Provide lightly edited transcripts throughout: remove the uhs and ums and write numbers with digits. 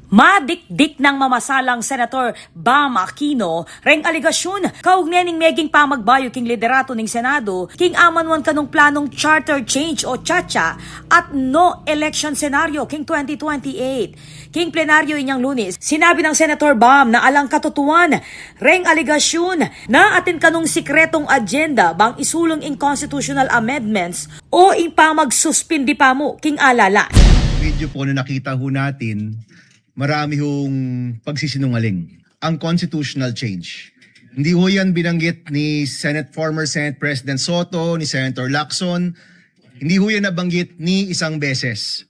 Madikdik ng mamasalang Senator Bam Aquino, reng aligasyon, kaugnay ning meging pamagbayo king liderato ning Senado, king amanwan kanong planong charter change o chacha at no election scenario king 2028. King plenaryo inyang Lunes, sinabi ng Senator Bam na alang katutuan, reng aligasyon na atin kanong sikretong agenda bang isulong ing constitutional amendments o ing pamagsuspindi pa mo king alala. Video po na nakita ho natin, marami hong pagsisinungaling. Ang constitutional change. Hindi ho yan binanggit ni former Senate President Soto, ni Senator Lacson. Hindi ho yan nabanggit ni isang beses.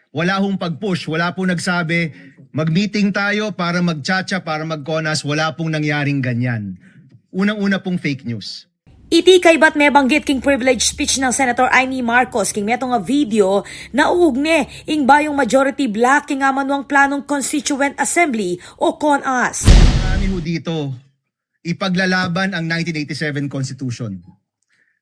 Wala hong pag-push, wala pong nagsabi, mag-meeting tayo para mag-chacha, para mag-conas, wala pong nangyaring ganyan. Unang-una pong fake news. Iti kay ba't may banggit king privilege speech ng Senator Amy Marcos king meto nga video na uugne ing bayong majority black king amanuang planong Constituent Assembly o CONAS. Marami ho dito ipaglalaban ang 1987 Constitution.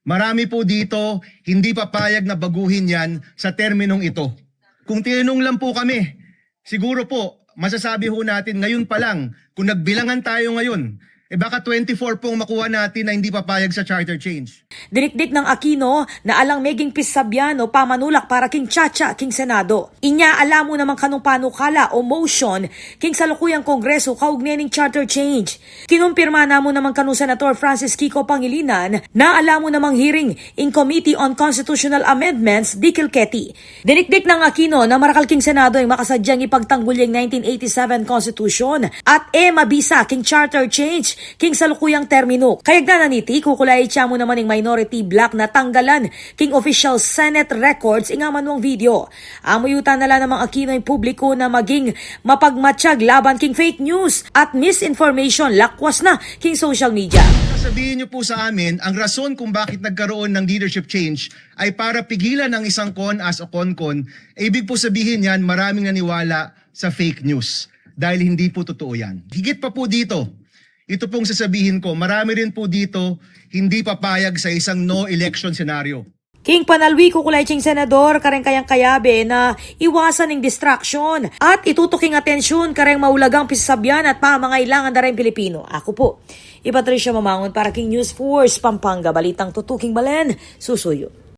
Marami po dito hindi papayag na baguhin yan sa terminong ito. Kung tinanong lang po kami, siguro po masasabi ho natin ngayon pa lang kung nagbilangan tayo ngayon, baka 24 pong makuha natin na hindi papayag sa charter change. Dinikdik ng Aquino na alang meging pisabyan o pamanulak para king chacha king Senado. Inya alam mo naman kanong panukala o motion king salukuyang Kongreso kaugnay ning charter change. Kinumpirma na mo naman kanong Senator Francis Kiko Pangilinan na alam mo namang hearing in Committee on Constitutional Amendments di Kilketi. Dinikdik ng Aquino na marakal king Senado ay makasadyang ipagtanggol yung 1987 Constitution at mabisa king charter change king salukuyang termino. Kayag na naniti, kukulay siya mo naman ng minority black na tanggalan king official Senate records inga manuang video. Amuyutan nala namang Aquino yung publiko na maging mapagmatsyag laban king fake news at misinformation lakwas na king social media. Sabihin niyo po sa amin, ang rason kung bakit nagkaroon ng leadership change ay para pigilan ng isang CONAS o CONCON, ibig po sabihin yan, maraming naniwala sa fake news dahil hindi po totoo yan. Higit pa po dito, ito pong sasabihin ko, marami rin po dito hindi papayag sa isang no election scenario. King panalwi kukulay ching senador kareng kayang kayabe na iwasan ng distraction at itutuking atensyon kareng maulagang pisasabyan at pamangailangan na rin Pilipino. Ako po, Patricia Mamangon para King News Force Pampanga, balitang tutuking balen, susuyo.